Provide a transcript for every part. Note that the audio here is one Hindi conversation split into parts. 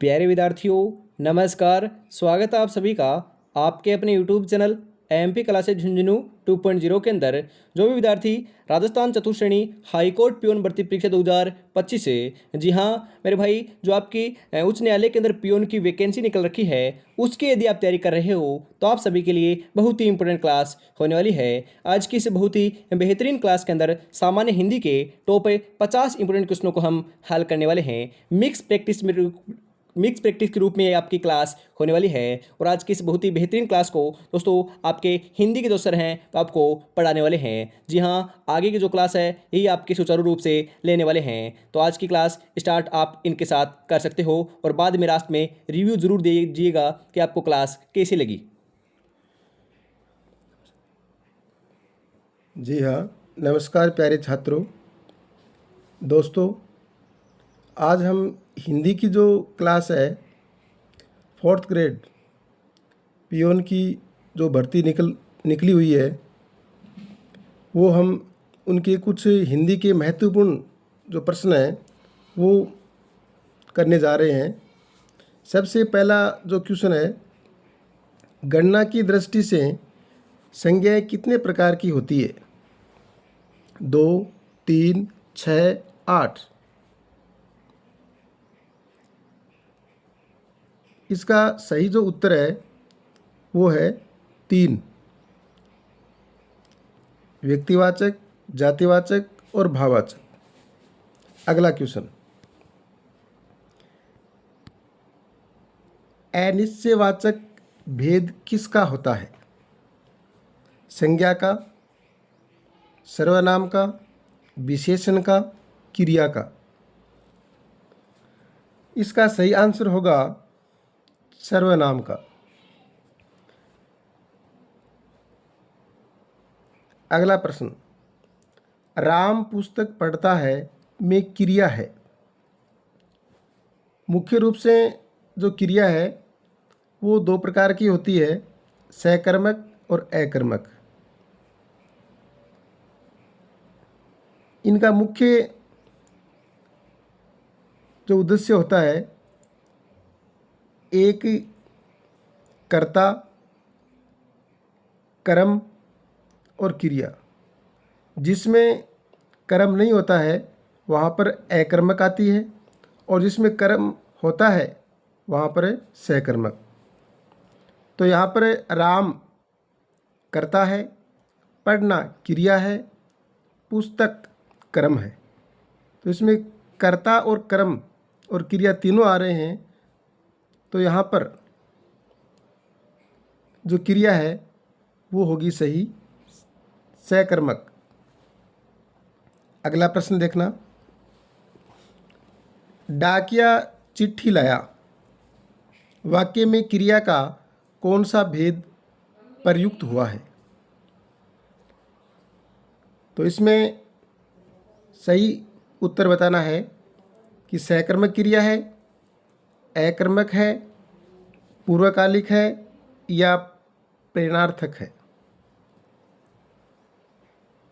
प्यारे विद्यार्थियों, नमस्कार। स्वागत है आप सभी का आपके अपने YouTube channel MP classes Jhunjhunu 2.0 के अंदर। जो भी विद्यार्थी राजस्थान चतुर्श्रेणी हाईकोर्ट पियोन भर्ती परीक्षा 2025 से, जी हाँ मेरे भाई, जो आपकी उच्च न्यायालय के अंदर पियोन की वैकेंसी निकल रखी है, उसके यदि आप तैयारी कर रहे हो तो आप सभी के लिए बहुत ही इंपॉर्टेंट क्लास होने वाली है। आज की इस बहुत ही बेहतरीन क्लास के अंदर सामान्य हिंदी के टॉप 50 इंपॉर्टेंट क्वेश्चनों को हम हल करने वाले हैं। मिक्स प्रैक्टिस के रूप में आपकी क्लास होने वाली है। और आज की इस बहुत ही बेहतरीन क्लास को दोस्तों आपके हिंदी के जो सर हैं तो आपको पढ़ाने वाले हैं। जी हाँ, आगे की जो क्लास है यही आपके सुचारू रूप से लेने वाले हैं। तो आज की क्लास स्टार्ट आप इनके साथ कर सकते हो और बाद में लास्ट में रिव्यू जरूर दीजिएगा कि आपको क्लास कैसी लगी। जी हाँ, नमस्कार प्यारे छात्रों। दोस्तों, आज हम हिंदी की जो क्लास है 4th ग्रेड पियोन की जो भर्ती निकली हुई है, वो हम उनके कुछ हिंदी के महत्वपूर्ण जो प्रश्न हैं वो करने जा रहे हैं। सबसे पहला जो क्वेश्चन है, गणना की दृष्टि से संज्ञाएं कितने प्रकार की होती है? 2, 3, 6, 8। इसका सही जो उत्तर है वो है 3। व्यक्तिवाचक, जातिवाचक और भाववाचक। अगला क्वेश्चन, अनिश्चयवाचक भेद किसका होता है? संज्ञा का, सर्वनाम का, विशेषण का, क्रिया का? इसका सही आंसर होगा सर्वनाम का। अगला प्रश्न, राम पुस्तक पढ़ता है में क्रिया है। मुख्य रूप से जो क्रिया है वो 2 प्रकार की होती है, सकर्मक और अकर्मक। इनका मुख्य जो उद्देश्य होता है, एक कर्ता, कर्म और क्रिया। जिसमें कर्म नहीं होता है वहाँ पर अकर्मक आती है, और जिसमें कर्म होता है वहाँ पर सकर्मक। तो यहाँ पर राम कर्ता है, पढ़ना क्रिया है, पुस्तक कर्म है। तो इसमें कर्ता और कर्म और क्रिया तीनों आ रहे हैं। तो यहाँ पर जो क्रिया है वो होगी सही सकर्मक। अगला प्रश्न देखना, डाकिया चिट्ठी लाया वाक्य में क्रिया का कौन सा भेद प्रयुक्त हुआ है? तो इसमें सही उत्तर बताना है कि सकर्मक क्रिया है, अकर्मक है, पूर्वकालिक है या प्रेरणार्थक है।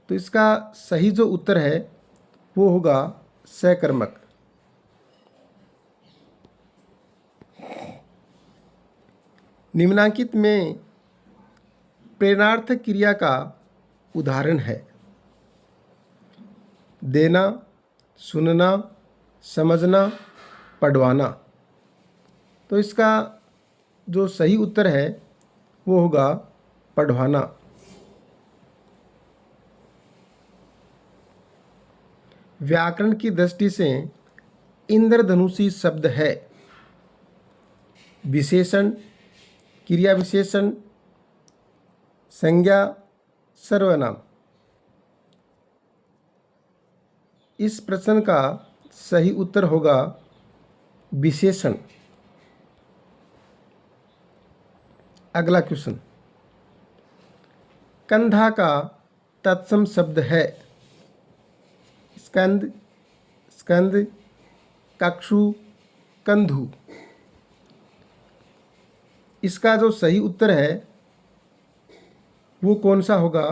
तो इसका सही जो उत्तर है वो होगा सकर्मक। निम्नांकित में प्रेरणार्थक क्रिया का उदाहरण है? देना, सुनना, समझना, पढ़वाना। तो इसका जो सही उत्तर है वो होगा पढ़वाना। व्याकरण की दृष्टि से इंद्रधनुषी शब्द है विशेषण, क्रिया विशेषण, संज्ञा, सर्वनाम। इस प्रश्न का सही उत्तर होगा विशेषण। अगला क्वेश्चन, कंधा का तत्सम शब्द है स्कंद, स्कंद, कक्षु, कंधु। इसका जो सही उत्तर है वो कौन सा होगा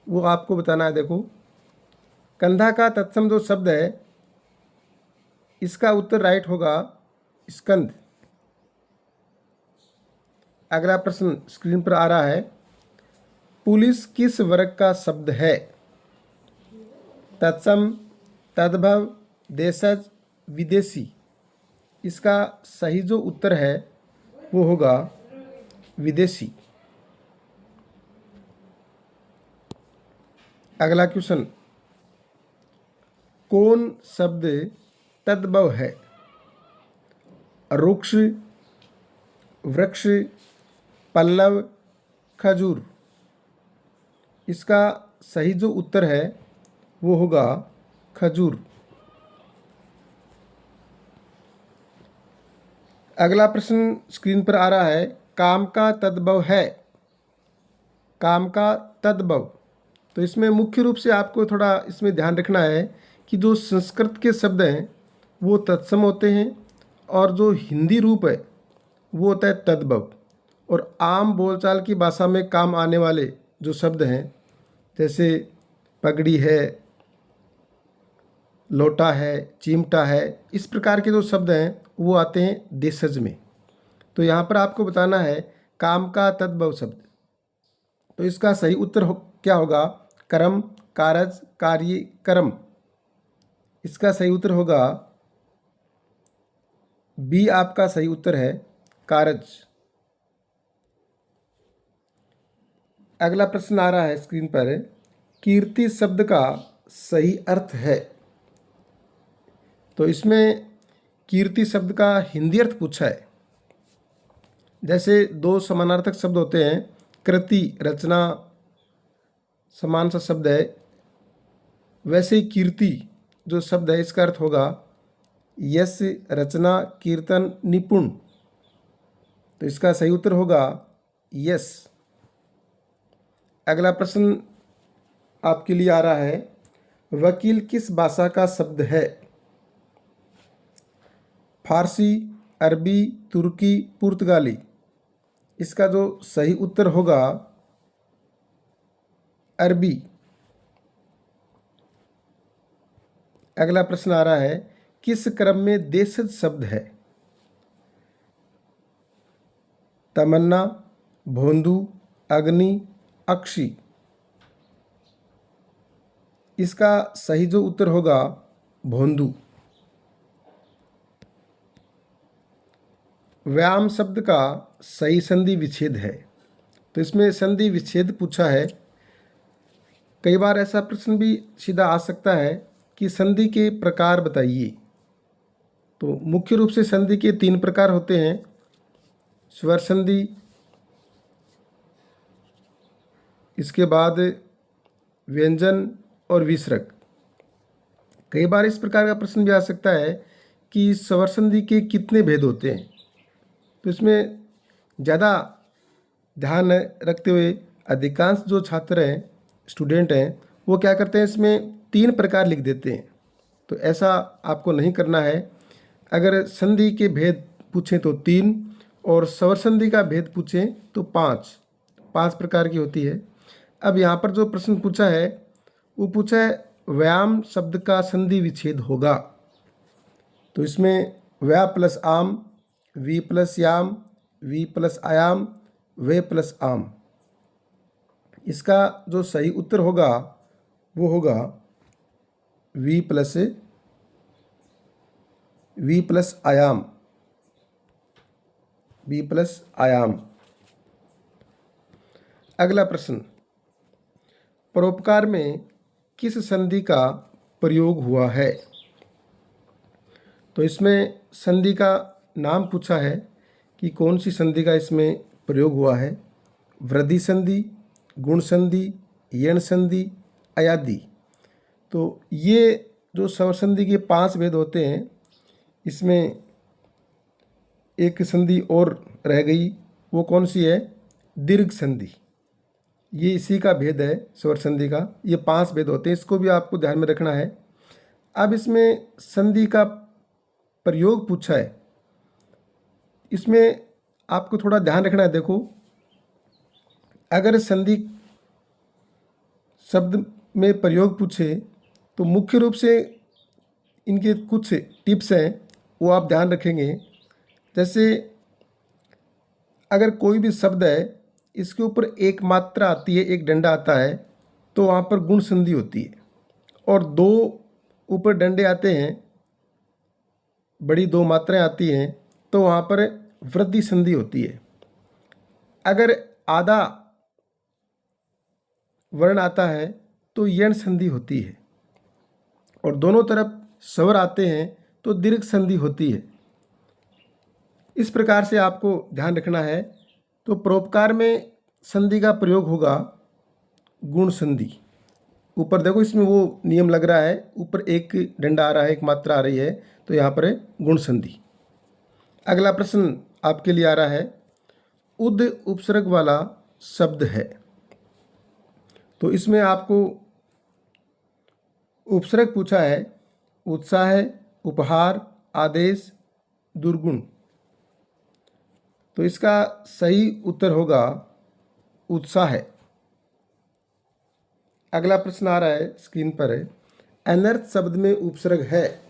वो आपको बताना है। देखो, कंधा का तत्सम जो शब्द है इसका उत्तर राइट होगा स्कंद। अगला प्रश्न स्क्रीन पर आ रहा है, पुलिस किस वर्ग का शब्द है? तत्सम, तद्भव, देशज, विदेशी। इसका सही जो उत्तर है वो होगा विदेशी। अगला क्वेश्चन, कौन शब्द तद्भव है? रुक्ष, वृक्ष, पल्लव, खजूर। इसका सही जो उत्तर है वो होगा खजूर। अगला प्रश्न स्क्रीन पर आ रहा है, काम का तद्भव है। काम का तद्भव, तो इसमें मुख्य रूप से आपको थोड़ा इसमें ध्यान रखना है कि जो संस्कृत के शब्द हैं वो तत्सम होते हैं और जो हिंदी रूप है वो होता है तद्भव। और आम बोलचाल की भाषा में काम आने वाले जो शब्द हैं, जैसे पगड़ी है, लोटा है, चिमटा है, इस प्रकार के जो शब्द हैं वो आते हैं देशज में। तो यहाँ पर आपको बताना है काम का तद्भव शब्द। तो इसका सही उत्तर क्या होगा? कर्म, कारज, कार्य, कर्म। इसका सही उत्तर होगा बी। आपका सही उत्तर है कारज। अगला प्रश्न आ रहा है स्क्रीन पर, कीर्ति शब्द का सही अर्थ है। तो इसमें कीर्ति शब्द का हिंदी अर्थ पूछा है। जैसे दो समानार्थक शब्द होते हैं, कृति, रचना, समान सा शब्द है, वैसे ही कीर्ति जो शब्द है इसका अर्थ होगा यश, रचना, कीर्तन, निपुण। तो इसका सही उत्तर होगा यश। अगला प्रश्न आपके लिए आ रहा है, वकील किस भाषा का शब्द है? फारसी, अरबी, तुर्की, पुर्तगाली। इसका जो सही उत्तर होगा अरबी। अगला प्रश्न आ रहा है, किस क्रम में देशज शब्द है? तमन्ना, भोंदू, अग्नि, अक्षी। इसका सही जो उत्तर होगा भोंदू। व्यायाम शब्द का सही संधि विच्छेद है। तो इसमें संधि विच्छेद पूछा है। कई बार ऐसा प्रश्न भी सीधा आ सकता है कि संधि के प्रकार बताइए। तो मुख्य रूप से संधि के 3 प्रकार होते हैं, स्वर संधि, इसके बाद व्यंजन और विसर्ग। कई बार इस प्रकार का प्रश्न भी आ सकता है कि स्वर संधि के कितने भेद होते हैं। तो इसमें ज़्यादा ध्यान रखते हुए अधिकांश जो छात्र हैं, स्टूडेंट हैं, वो क्या करते हैं, इसमें 3 प्रकार लिख देते हैं। तो ऐसा आपको नहीं करना है। अगर संधि के भेद पूछें तो 3 और स्वर संधि का भेद पूछें तो 5 प्रकार की होती है। अब यहाँ पर जो प्रश्न पूछा है वो पूछा है व्यायाम शब्द का संधि विच्छेद होगा। तो इसमें व्या प्लस आम, वी प्लस याम, वी प्लस आयाम, वे प्लस आम। इसका जो सही उत्तर होगा वो होगा वी प्लस आयाम, वी प्लस आयाम। अगला प्रश्न, परोपकार में किस संधि का प्रयोग हुआ है? तो इसमें संधि का नाम पूछा है कि कौन सी संधि का इसमें प्रयोग हुआ है। वृद्धि संधि, गुण संधि, यण संधि, अयादि। तो ये जो स्वर संधि के 5 भेद होते हैं, इसमें एक संधि और रह गई, वो कौन सी है? दीर्घ संधि। ये इसी का भेद है स्वर संधि का। ये 5 भेद होते हैं, इसको भी आपको ध्यान में रखना है। अब इसमें संधि का प्रयोग पूछा है, इसमें आपको थोड़ा ध्यान रखना है। देखो, अगर संधि शब्द में प्रयोग पूछे तो मुख्य रूप से इनके कुछ टिप्स हैं वो आप ध्यान रखेंगे। जैसे अगर कोई भी शब्द है इसके ऊपर एक मात्रा आती है, एक डंडा आता है, तो वहाँ पर गुण संधि होती है। और दो ऊपर डंडे आते हैं, बड़ी दो मात्राएं आती हैं, तो वहाँ पर वृद्धि संधि होती है। अगर आधा वर्ण आता है तो यण संधि होती है, और दोनों तरफ स्वर आते हैं तो दीर्घ संधि होती है। इस प्रकार से आपको ध्यान रखना है। तो परोपकार में संधि का प्रयोग होगा गुण संधि। ऊपर देखो इसमें वो नियम लग रहा है, ऊपर एक डंडा आ रहा है, एक मात्रा आ रही है, तो यहाँ पर है गुण संधि। अगला प्रश्न आपके लिए आ रहा है, उद उपसर्ग वाला शब्द है। तो इसमें आपको उपसर्ग पूछा है उत्साह, उपहार, आदेश, दुर्गुण। तो इसका सही उत्तर होगा उत्साह। अगला प्रश्न आ रहा है स्क्रीन पर है, अनर्थ शब्द में उपसर्ग है।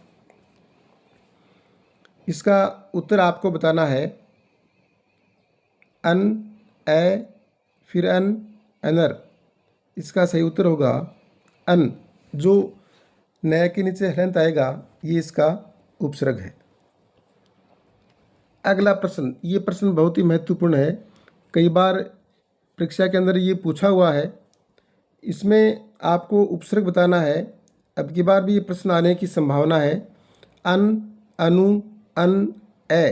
इसका उत्तर आपको बताना है अन, ए, फिर अन, अनर। इसका सही उत्तर होगा अन। जो नय के नीचे हलंत आएगा ये इसका उपसर्ग है। अगला प्रश्न, ये प्रश्न बहुत ही महत्वपूर्ण है, कई बार परीक्षा के अंदर ये पूछा हुआ है। इसमें आपको उपसर्ग बताना है। अब की बार भी ये प्रश्न आने की संभावना है। अन, अनु, अन, ए।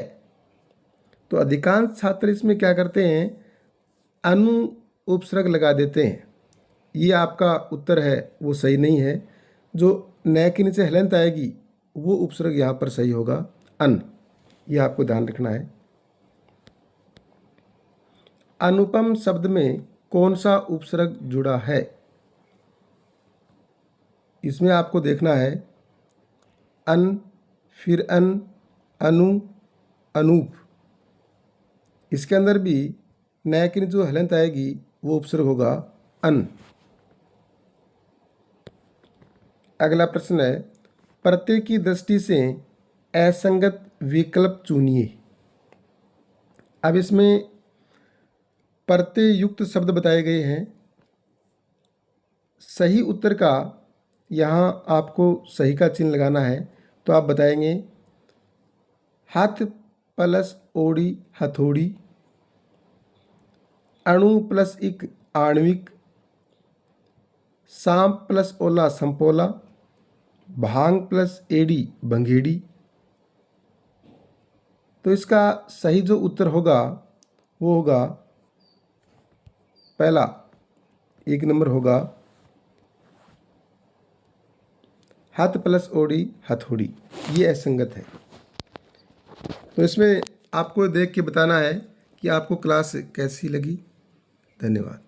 तो अधिकांश छात्र इसमें क्या करते हैं, अनु उपसर्ग लगा देते हैं। ये आपका उत्तर है वो सही नहीं है। जो नय के नीचे हलंत आएगी वो उपसर्ग यहाँ पर सही होगा अन। ये आपको ध्यान रखना है। अनुपम शब्द में कौन सा उपसर्ग जुड़ा है? इसमें आपको देखना है अन, फिर अन, अनु, अनूप। इसके अंदर भी नय के नीचे जो हलंत आएगी वो उपसर्ग होगा अन। अगला प्रश्न है, प्रत्यय की दृष्टि से असंगत विकल्प चुनिए। अब इसमें प्रत्यय युक्त शब्द बताए गए हैं। सही उत्तर का यहाँ आपको सही का चिन्ह लगाना है। तो आप बताएंगे हाथ प्लस ओड़ी हथौड़ी, अणु प्लस इक आणविक, सांप प्लस ओला संपोला, भांग प्लस एडी भंगेड़ी। तो इसका सही जो उत्तर होगा वो होगा पहला, एक नंबर होगा हाथ प्लस ओडी हथौड़ी। ये असंगत है। तो इसमें आपको देख के बताना है कि आपको क्लास कैसी लगी। धन्यवाद।